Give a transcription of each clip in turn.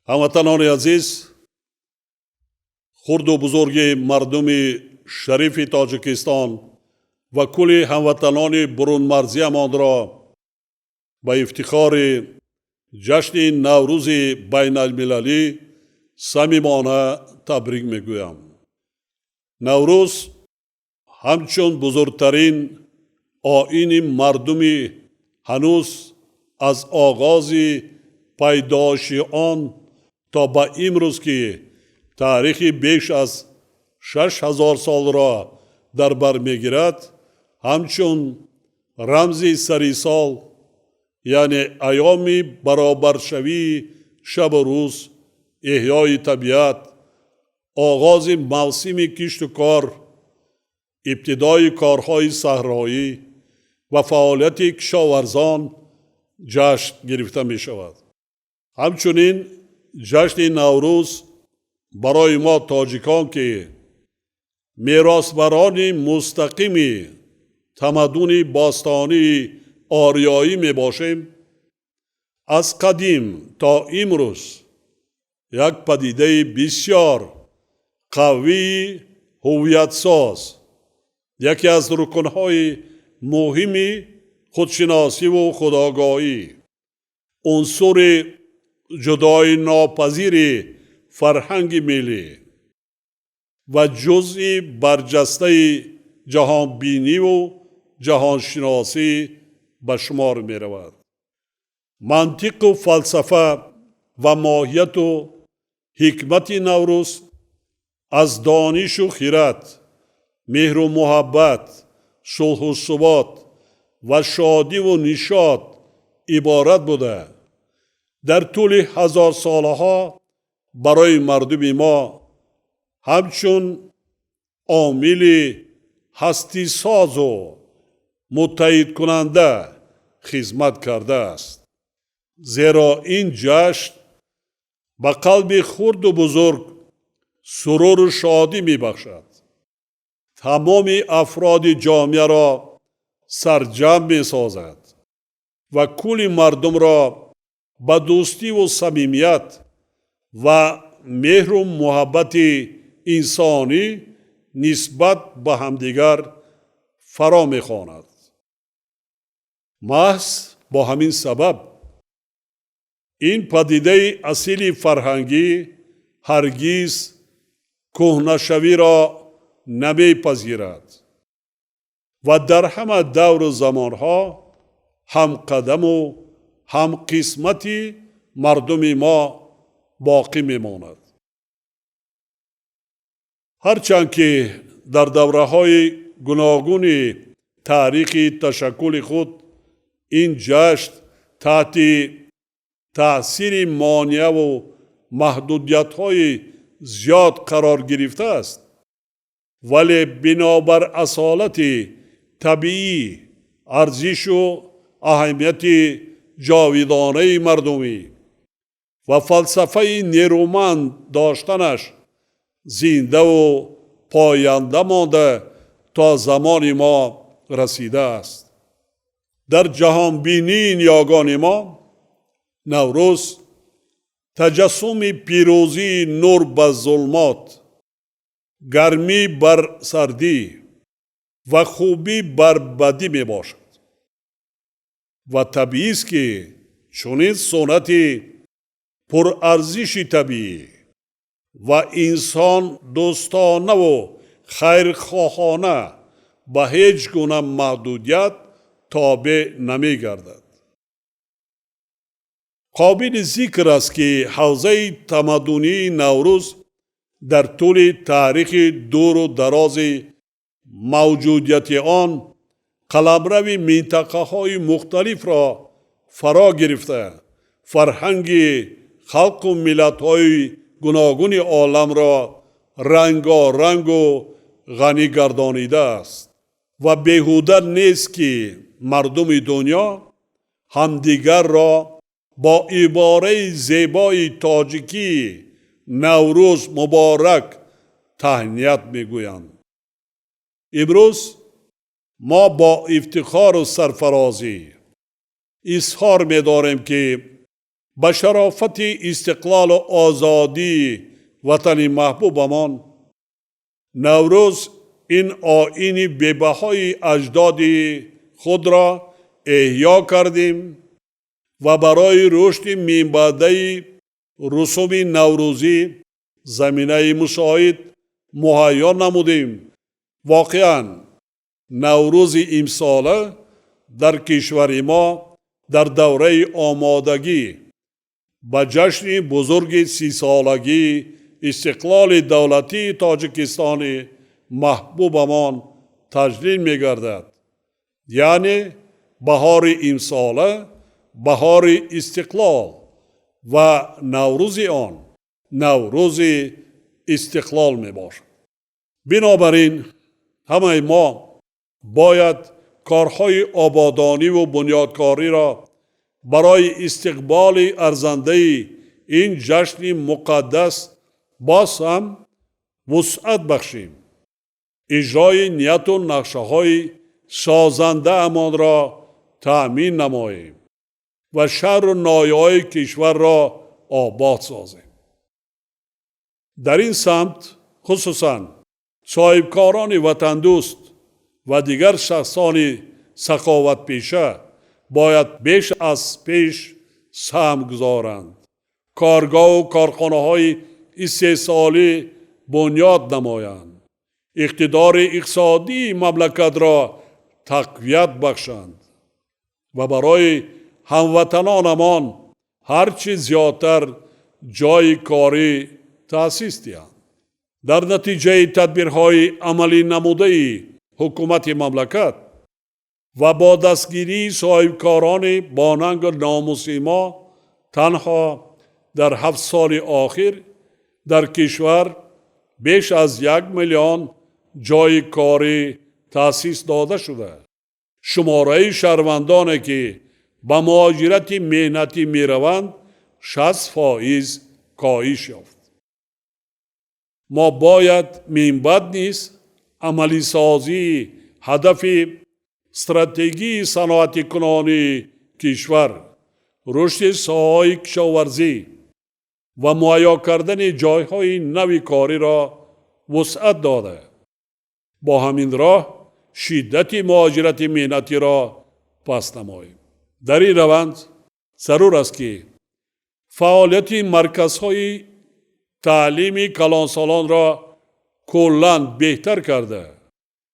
هموطنان عزیز، خرد و بزرگ مردم شریف تاجیکستان و کل هموطنان برون مرزی مان را با افتخار جشن نوروز بین المللی صمیمانه تبریک میگویم. نوروز همچون بزرگترین آیین مردمی هنوز از آغاز پیدایش آن تا به امروز که تاریخ بیش از 6000 سال را در بر میگیرد، همچون رمز سری سال یعنی ایام برابرشوی شب و روز، احیای طبیعت، آغاز موسم کشت و کار، ابتدای کارهای صحرایی و فعالیت کشاورزان جشن گرفته می شود. همچنین جشن نوروز برای ما تاجیکان که میراثبران مستقیم تمدن باستانی آریایی می باشیم، از قدیم تا امروز یک پدیده بسیار قوی هویت ساز، یکی از رکنهای مهم خودشناسی و خودآگاهی، عنصر جدای ناپذیر فرهنگ ملی و جزئی برجسته جهان بینی و جهان شناسی به شمار می رود. منطق و فلسفه و ماهیت و حکمت نوروز از دانش و خرد، مهر و محبت، صلح و ثبات و شادی و نشاط عبارت بوده. در طول هزار سالها برای مردم ما همچون عامل هستی ساز و متحد کننده خدمت کرده است. زیرا این جشن به قلب خرد و بزرگ سرور و شادی می بخشد. تمام افراد جامعه را سرجم می سازد و کل مردم را با دوستی و صمیمیت و مهر و محبت انسانی نسبت به همدیگر فرا می‌خواند. محض با همین سبب این پدیده اصیل فرهنگی هرگز کهنه‌شوی را نمی‌پذیرد و در همه دور و زمانها هم قدم و هم قسمتی مردم ما باقی میماند. هرچند که در دوره‌های گوناگون تاریخ تشکل خود این جشن تحت تأثیر مانع و محدودیت‌های زیاد قرار گرفته است، ولی بنابر اصالت طبیعی، ارزش و اهمیت جاودانه مردمی و فلسفه نیرومند داشتنش زنده و پاینده مانده تا زمان ما رسیده است. در جهان بینی یگان ما نوروز تجسم پیروزی نور بر ظلمات، گرمی بر سردی و خوبی بر بدی می باشد و طبیعی است که چنین سنت پرارزش طبیعی و انسان دوستانه و خیرخواهانه به هیچ گونه محدودیت تابع نمی گردد. قابل ذکر است که حوزه تمدنی نوروز در طول تاریخ دور و دراز موجودیت آن قلمرو منطقه‌های مختلف را فرا گرفته، فرهنگ خلق و ملت‌های گوناگون عالم را رنگارنگ و غنی گردانیده است و بیهوده نیست که مردم دنیا همدیگر را با عباره زیبای تاجیکی نوروز مبارک تهنیت میگویند. امروز ما با افتخار و سرفرازی اظهار می‌داریم که به شرافت استقلال و آزادی وطن محبوبمان، نوروز این آیین بی‌بهای اجداد خود را احیا کردیم و برای رشد میانبرده رسوم نوروزی زمینه مساعد مهیا نمودیم. واقعا نوروز امساله در کشور ما در دوره آمادگی به جشن بزرگ 30 سالگی استقلال دولتی تاجیکستان محبوبمان تجلیل می گردد. یعنی بهار امساله بهار استقلال و نوروز آن نوروز استقلال می باشد. بنابراین همه ما باید کارهای آبادانی و بنیادکاری را برای استقبال ارزنده این جشن مقدس باز هم وسعت بخشیم. اجرای نیت و نقشه های سازنده امان را تأمین نماییم و شهر و نایه‌های کشور را آباد سازیم. در این سمت خصوصاً صاحبکاران وطن دوست و دیگر شخصان سخاوت پیشه باید بیش از پیش سهم گذارند. کارگاه و کارخانه های استحصالی بنیاد نمایند. اقتدار اقتصادی مملکت را تقویت بخشند و برای هموطنانمان هرچی زیادتر جای کاری تأسیس دهند. در نتیجه تدبیرهای عملی نموده حکومت مملکت و با دستگیری صاحبکاران باننگ و ناموسی ما تنها در 7 سال آخر در کشور بیش از 1 میلیون جای کاری تأسیس داده شده. شماره شهروندانی که به مهاجرت مهنتی می روند 60% کاهش یافت. ما باید منبعد نیز عملی سازی هدف استراتژی صنعتی کنانی کشور، رشد ساحه‌های کشاورزی و مهیا کردن جایهای نوی کاری را وسعت داده. با همین راه شدت مهاجرت مهنتی را پس نماییم. در این روند ضرور است که فعالیت مرکزهای تعلیمی کلانسالان را کلاً بهتر کرده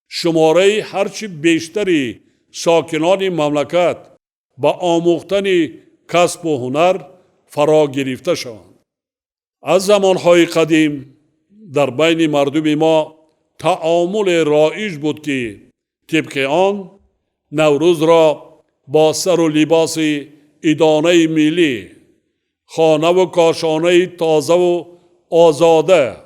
شماره هرچی بیشتری ساکنان مملکت با آموختن کسب و هنر فرا گرفته شوند. از زمانهای قدیم در بین مردم ما تعامل رایج بود که طبق آن نوروز را با سر و لباس عیدانه ملی، خانه و کاشانه تازه و آزاده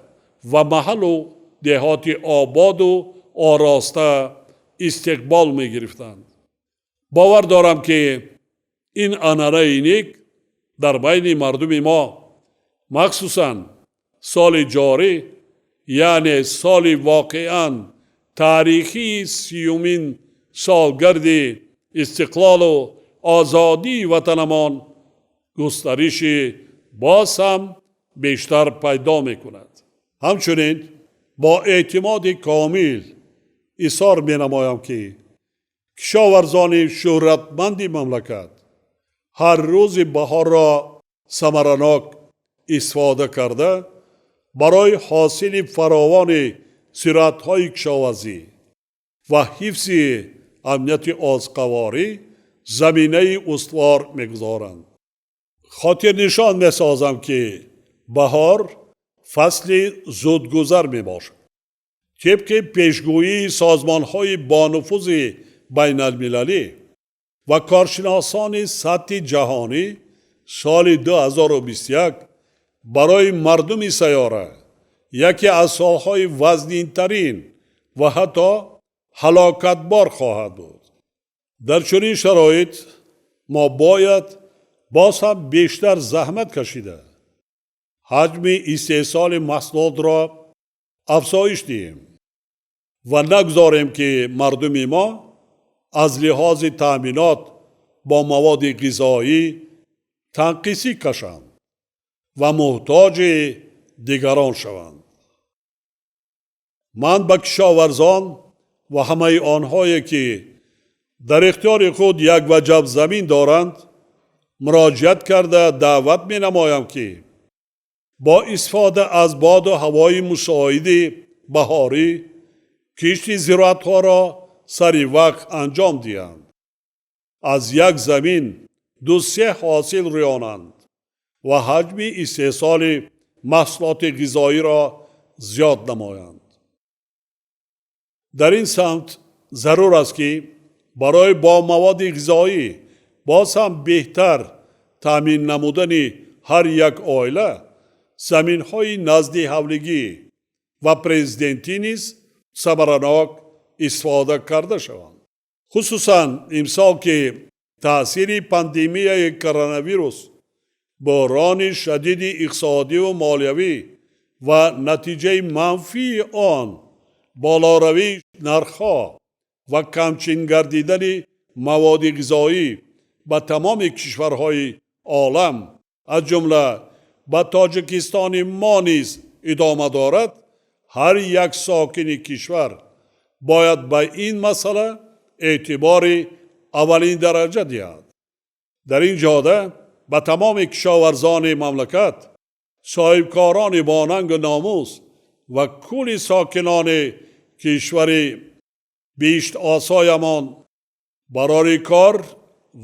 و محل و دهات آباد و آراسته استقبال می گرفتند. باور دارم که این عنعنه نیک در بین مردم ما مخصوصاً سال جاری یعنی سال واقعاً تاریخی 30مین سالگرد استقلال و آزادی وطنمان گسترش باز هم بیشتر پیدا می کند. همچنین با اعتماد کامل اصرار می نمایم که کشاورزان شهرتمند مملکت هر روز بهار را ثمرناک استفاده کرده برای حاصل فراوان زراعت‌های کشاورزی و حفظ امنیت آزقواری زمینه استوار می‌گذارند. خاطر نشان می‌سازم که بهار فصل زودگذر میباشد. طبق پیشگویی سازمان‌های بانفوذ بین المللی و کارشناسان سطح جهانی سال 2021 برای مردم سیاره یکی از سالهای وزنین‌ترین و حتی هلاکتبار خواهد بود. در چنین شرایط ما باید باز هم بیشتر زحمت کشیده حجم استحصال محصولات را افزایش دهیم و نگذاریم که مردم ما از لحاظ تأمینات با مواد غذایی تنقیسی کشند و محتاج دیگران شوند. من به کشاورزان و همه آنهایی که در اختیار خود یک وجب زمین دارند مراجعت کرده دعوت می نمایم که با استفاده از باد و هوای مساعد بهاری کشت زراعتها را سری وقت انجام دهند. از یک زمین 2-3 حاصل ریانند و حجم استحصال محصولات غذایی را زیاد نمایند. در این سمت ضرور است که برای با مواد غذایی باز هم بهتر تامین نمودن هر یک عائله زمین های نزد حولگی و پرزیدنتی نیز ثمرناک استفاده کرده شوند. خصوصا امسال که تأثیر پاندمی کرونا ویروس، بحران شدید اقتصادی و مالیوی و نتیجه منفی آن بالاروی نرخ‌ها و کمچین گردیدن مواد غذایی به تمام کشورهای عالم از جمله به تاجیکستان ما نیز ادامه دارد، هر یک ساکن کشور باید به این مسئله اعتبار اولین درجه دهد. در این جهت به تمام کشاورزان مملکت، صاحبکاران با ننگ و ناموس و کل ساکنان کشور بیشت آسایمان برای کار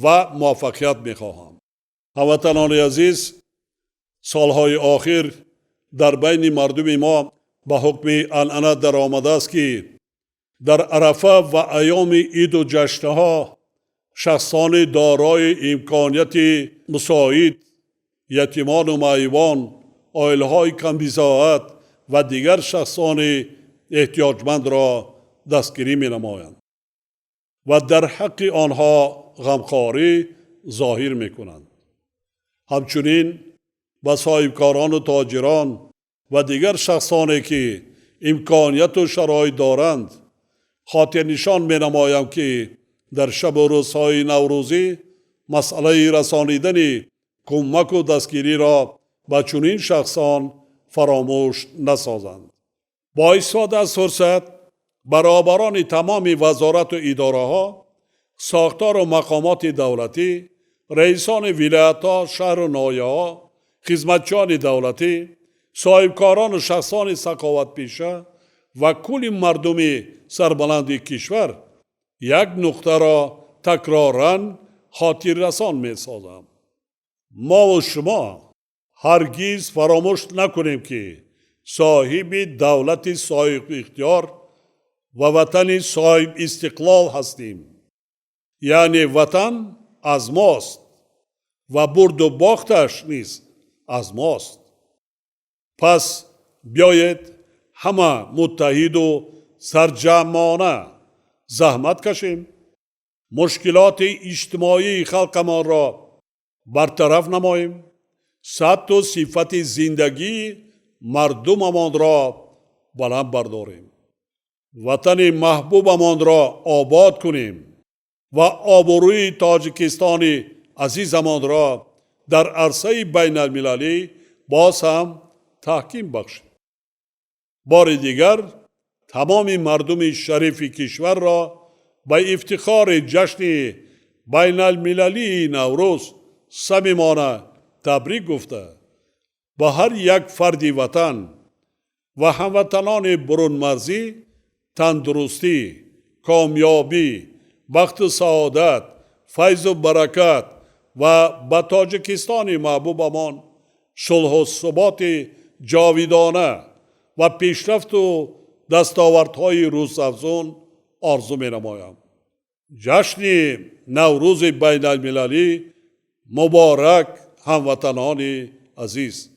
و موفقیت می‌خواهم. هموطنان عزیز، سالهای آخر در بین مردم ما به حکم عنعنه در آمده است که در عرفه و ایام عید و جشنها شخصان دارای امکانیت مساعد، یتیمان و معیوان، عائله‌های کم‌بضاعت و دیگر شخصان احتیاجمند را دستگیری می‌نمایند و در حق آنها غمخواری ظاهر می‌کنند. همچنین به صاحبکاران و تاجران و دیگر شخصانی که امکانیت و شرایط دارند خاطر نشان می‌نمایم که در شب و روزهای نوروزی مسئله رسانیدن کمک و دستگیری را به چنین شخصان فراموش نسازند. با استفاده از فرصت، برابران تمام وزارت و اداره ها، ساختار و مقامات دولتی، رئیسان ولایت‌ها، شهر و ناحیه ها، خدمتچیان دولتی، صاحبکاران و شخصان سخاوت پیشه و کل مردم سربلند کشور یک نقطه را تکرارن خاطر رسان می سازم. ما و شما هرگز فراموش نکنیم که صاحب دولت صاحب اختیار و وطن صاحب استقلال هستیم. یعنی وطن از ماست و برد و باختش نیز از ماست. پس بیایید همه متحد و سرجمعانه زحمت کشیم، مشکلات اجتماعی خلقمان را برطرف نماییم، سطح و صفت زندگی مردممان را بلند برداریم، وطن محبوبمان را آباد کنیم و آبروی تاجیکستان عزیزمان را در عرصه بین المللی باز هم تحکیم بخشیم. بار دیگر تمام مردم شریف کشور را به افتخار جشن بین المللی نوروز صمیمانه تبریک گفته با هر یک فرد وطن و هموطنان برون مرزی تندرستی، کامیابی، بخت و سعادت، فیض و برکت و به تاجیکستان محبوبمان صلح و ثبات جاویدانه و پیشرفت و دستاوردهای روزافزون آرزو می نمایم. جشن نوروز بین المللی مبارک هموطنان عزیز.